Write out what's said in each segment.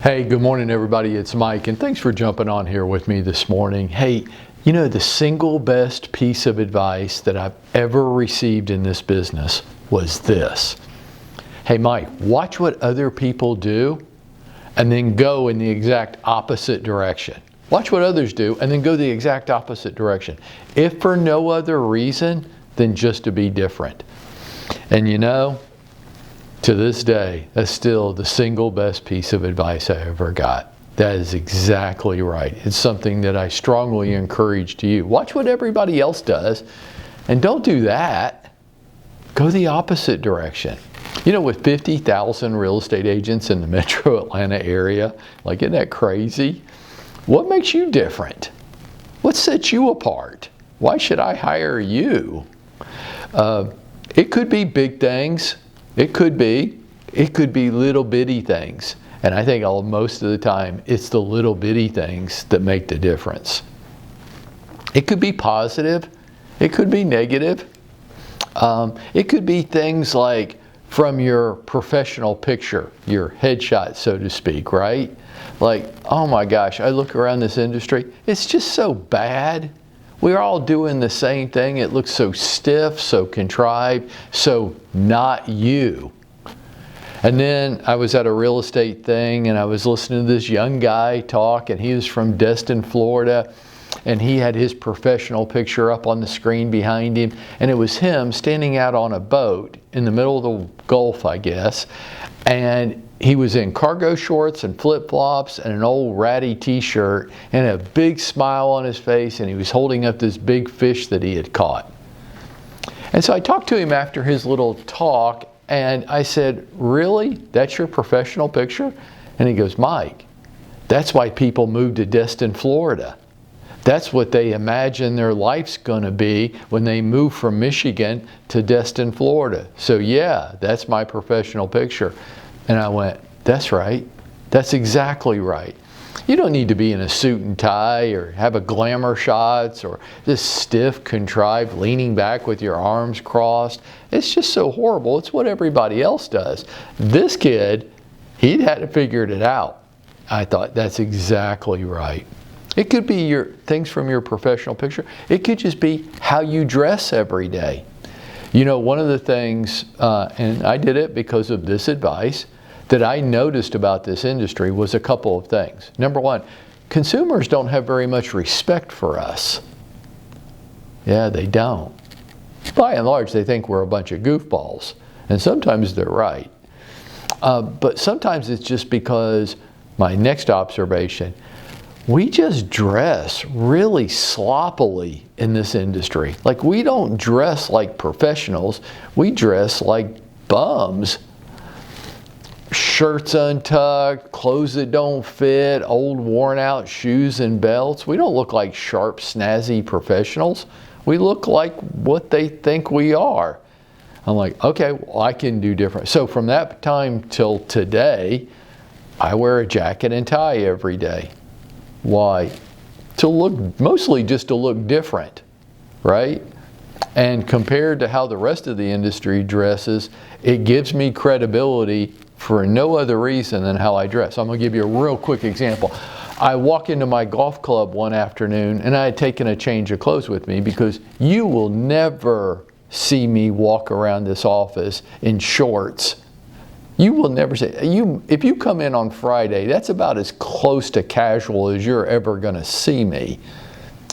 Hey, good morning everybody, it's Mike, and thanks for jumping on here with me this morning. Hey, you know, the single best piece of advice that I've ever received in this business was this. Hey Mike, watch what other people do and then go in the exact opposite direction. Watch what others do and then go the exact opposite direction. If for no other reason than just to be different. And you know, to this day, that's still the single best piece of advice I ever got. That is exactly right. It's something that I strongly encourage to you. Watch what everybody else does, and don't do that. Go the opposite direction. You know, with 50,000 real estate agents in the metro Atlanta area, like, isn't that crazy? What makes you different? What sets you apart? Why should I hire you? It could be big things. It could be little bitty things. And I think most of the time, it's the little bitty things that make the difference. It could be positive. It could be negative. It could be things like from your professional picture, your headshot, so to speak, right? Like, oh my gosh, I look around this industry, it's just so bad. We're all doing the same thing. It looks so stiff, so contrived, so not you. And then I was at a real estate thing and I was listening to this young guy talk, and he was from Destin, Florida, and he had his professional picture up on the screen behind him, and it was him standing out on a boat in the middle of the Gulf, I guess, and he was in cargo shorts and flip-flops and an old ratty t-shirt and a big smile on his face, and he was holding up this big fish that he had caught. And so I talked to him after his little talk, and I said, really? That's your professional picture? And he goes, Mike, that's why people move to Destin, Florida. That's what they imagine their life's going to be when they move from Michigan to Destin, Florida. So yeah, that's my professional picture. And I went, that's right. That's exactly right. You don't need to be in a suit and tie or have a glamour shots or this stiff, contrived, leaning back with your arms crossed. It's just so horrible. It's what everybody else does. This kid, he'd had figured it out. I thought, that's exactly right. It could be your things from your professional picture. It could just be how you dress every day. You know, one of the things, and I did it because of this advice, that I noticed about this industry was a couple of things. Number one, consumers don't have very much respect for us. Yeah, they don't. By and large, they think we're a bunch of goofballs, and sometimes they're right. But sometimes it's just because, my next observation, we just dress really sloppily in this industry. Like, we don't dress like professionals, we dress like bums. Shirts untucked, clothes that don't fit, old worn out shoes and belts. We don't look like sharp, snazzy professionals. We look like what they think we are. I'm like, okay, well, I can do different. So from that time till today, I wear a jacket and tie every day. Why? To look, mostly just to look different, right? And compared to how the rest of the industry dresses, it gives me credibility for no other reason than how I dress. I'm going to give you a real quick example. I walk into my golf club one afternoon and I had taken a change of clothes with me, because you will never see me walk around this office in shorts. You will never see, if you come in on Friday, that's about as close to casual as you're ever going to see me.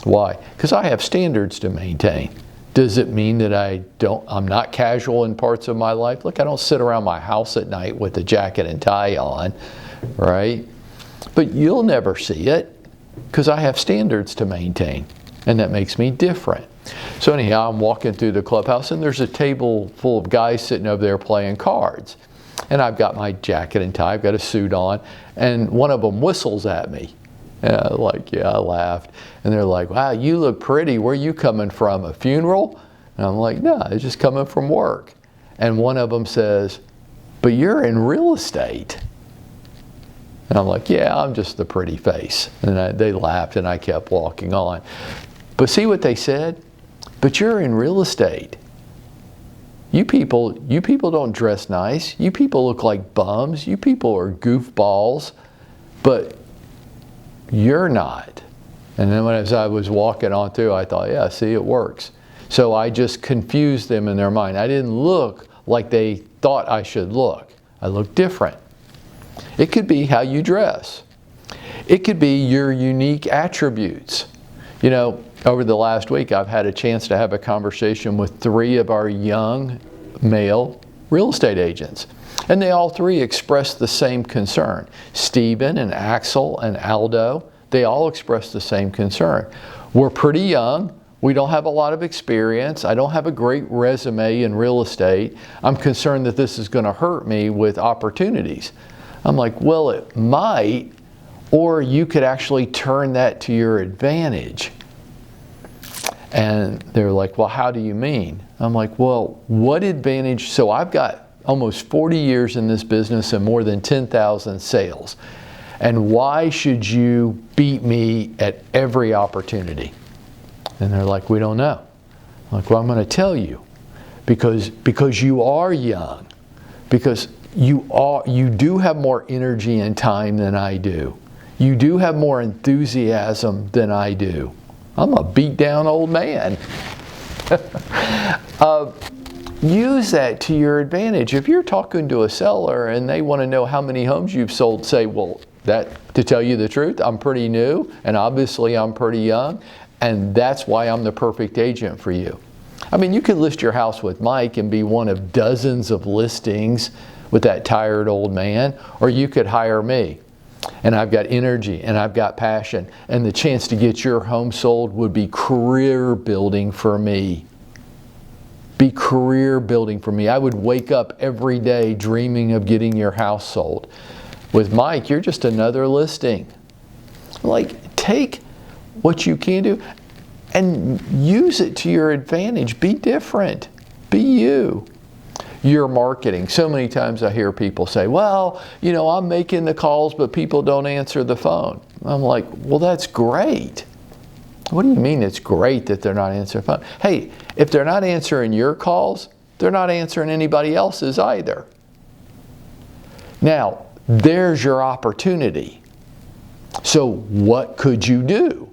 Why? Because I have standards to maintain. Does it mean that I'm not casual in parts of my life? Look, I don't sit around my house at night with a jacket and tie on, right? But you'll never see it because I have standards to maintain, and that makes me different. So anyhow, I'm walking through the clubhouse and there's a table full of guys sitting over there playing cards. And I've got my jacket and tie, I've got a suit on, and one of them whistles at me. And I laughed. And they're like, wow, you look pretty. Where are you coming from, a funeral? And I'm like, no, it's just coming from work. And one of them says, but you're in real estate. And I'm like, yeah, I'm just the pretty face. And they laughed and I kept walking on. But see what they said? But you're in real estate. You people don't dress nice. You people look like bums. You people are goofballs. but you're not. And then as I was walking on through, I thought, yeah, see, it works. So I just confused them in their mind. I didn't look like they thought I should look. I looked different. It could be how you dress. It could be your unique attributes. You know, over the last week, I've had a chance to have a conversation with 3 of our young male real estate agents. And they all 3 expressed the same concern. Stephen and Axel and Aldo, they all expressed the same concern. We're pretty young. We don't have a lot of experience. I don't have a great resume in real estate. I'm concerned that this is going to hurt me with opportunities. I'm like, well, it might, or you could actually turn that to your advantage. And they're like, well, how do you mean? I'm like, well, what advantage? So I've got almost 40 years in this business and more than 10,000 sales. And why should you beat me at every opportunity? And they're like, we don't know. I'm like, well, I'm going to tell you. Because you are young. Because you do have more energy and time than I do. You do have more enthusiasm than I do. I'm a beat down old man. Use that to your advantage. If you're talking to a seller and they want to know how many homes you've sold, say, well, to tell you the truth, I'm pretty new and obviously I'm pretty young, and that's why I'm the perfect agent for you. I mean, you could list your house with Mike and be one of dozens of listings with that tired old man, or you could hire me. And I've got energy and I've got passion, and the chance to get your home sold would be career building for me. Be career building for me. I would wake up every day dreaming of getting your house sold. With Mike, you're just another listing. Like, take what you can do and use it to your advantage. Be different. Be you. Your marketing. So many times I hear people say, well, you know, I'm making the calls, but people don't answer the phone. I'm like, well, that's great. What do you mean it's great that they're not answering the phone? Hey, if they're not answering your calls, they're not answering anybody else's either. Now, there's your opportunity. So what could you do?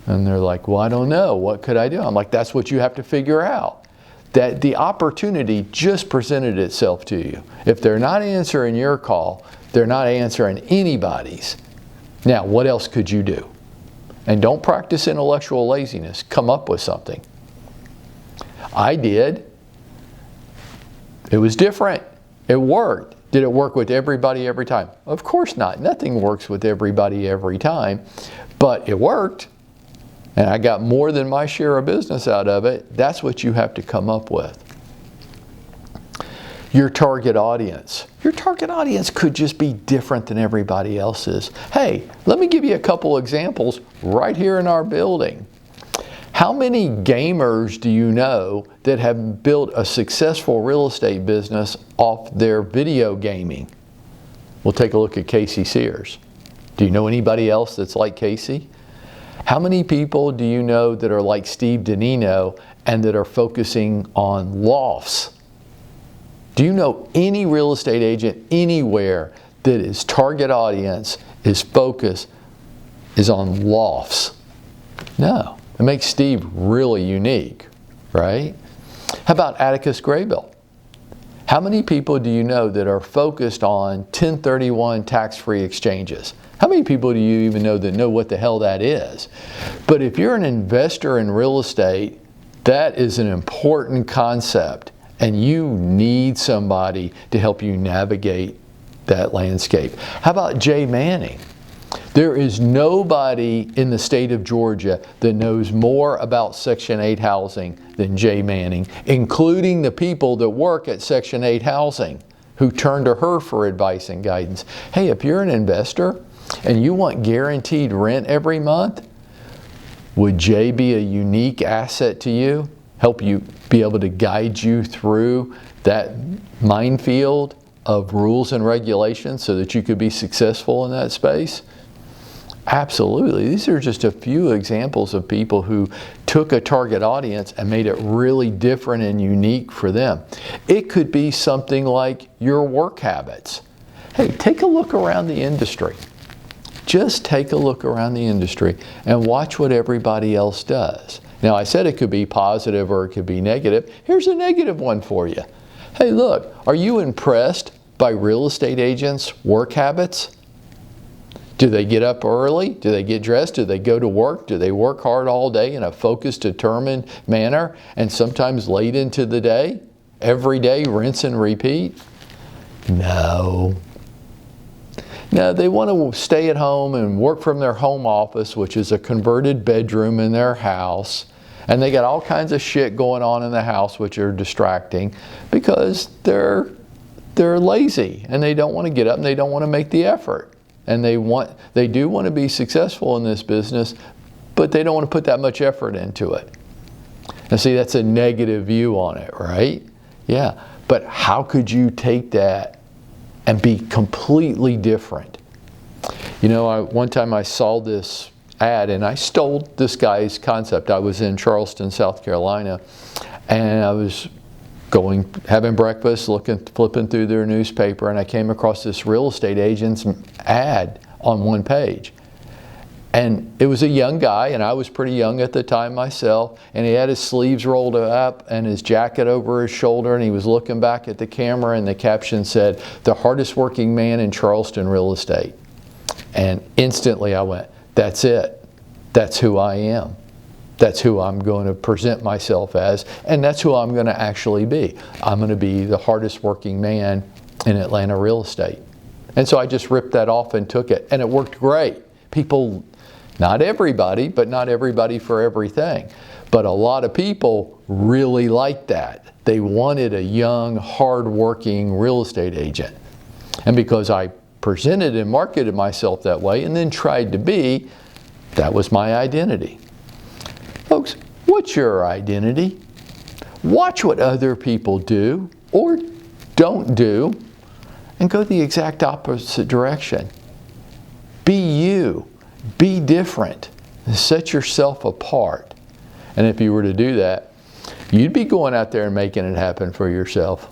And they're like, well, I don't know. What could I do? I'm like, that's what you have to figure out. That the opportunity just presented itself to you. If they're not answering your call, they're not answering anybody's. Now, what else could you do? And don't practice intellectual laziness. Come up with something. I did. It was different. It worked. Did it work with everybody every time? Of course not. Nothing works with everybody every time, but it worked. And I got more than my share of business out of it. That's what you have to come up with. Your target audience. Your target audience could just be different than everybody else's. Hey, let me give you a couple examples right here in our building. How many gamers do you know that have built a successful real estate business off their video gaming? We'll take a look at Casey Sears. Do you know anybody else that's like Casey? How many people do you know that are like Steve Danino and that are focusing on lofts? Do you know any real estate agent anywhere that his target audience, his focus is on lofts? No. It makes Steve really unique, right? How about Atticus Graybill? How many people do you know that are focused on 1031 tax-free exchanges? How many people do you even know that know what the hell that is? But if you're an investor in real estate, that is an important concept, and you need somebody to help you navigate that landscape. How about Jay Manning? There is nobody in the state of Georgia that knows more about Section 8 housing than Jay Manning, including the people that work at Section 8 housing who turn to her for advice and guidance. Hey, if you're an investor and you want guaranteed rent every month, would Jay be a unique asset to you? Help you be able to guide you through that minefield of rules and regulations so that you could be successful in that space? Absolutely. These are just a few examples of people who took a target audience and made it really different and unique for them. It could be something like your work habits. Hey, take a look around the industry. Just take a look around the industry and watch what everybody else does. Now, I said it could be positive or it could be negative. Here's a negative one for you. Hey, look, are you impressed by real estate agents' work habits? Do they get up early? Do they get dressed? Do they go to work? Do they work hard all day in a focused, determined manner and sometimes late into the day? Every day, rinse and repeat? No. No, they want to stay at home and work from their home office, which is a converted bedroom in their house. And they got all kinds of shit going on in the house which are distracting because they're lazy and they don't want to get up and they don't want to make the effort. And they do want to be successful in this business, but they don't want to put that much effort into it. Now see, that's a negative view on it, right? Yeah, but how could you take that and be completely different? You know, one time I saw this ad and I stole this guy's concept. I was in Charleston, South Carolina, and I was having breakfast, flipping through their newspaper, and I came across this real estate agent's ad on one page. And it was a young guy, and I was pretty young at the time myself, and he had his sleeves rolled up and his jacket over his shoulder, and he was looking back at the camera, and the caption said, "The hardest working man in Charleston real estate." And instantly I went, that's it. That's who I am. That's who I'm going to present myself as, and that's who I'm going to actually be. I'm going to be the hardest working man in Atlanta real estate. And so I just ripped that off and took it, and it worked great. People, not everybody, but not everybody for everything. But a lot of people really liked that. They wanted a young, hard-working real estate agent. And because I presented and marketed myself that way and then tried to be, that was my identity. Folks, what's your identity? Watch what other people do or don't do and go the exact opposite direction. Be you. Be different. Set yourself apart. And if you were to do that, you'd be going out there and making it happen for yourself.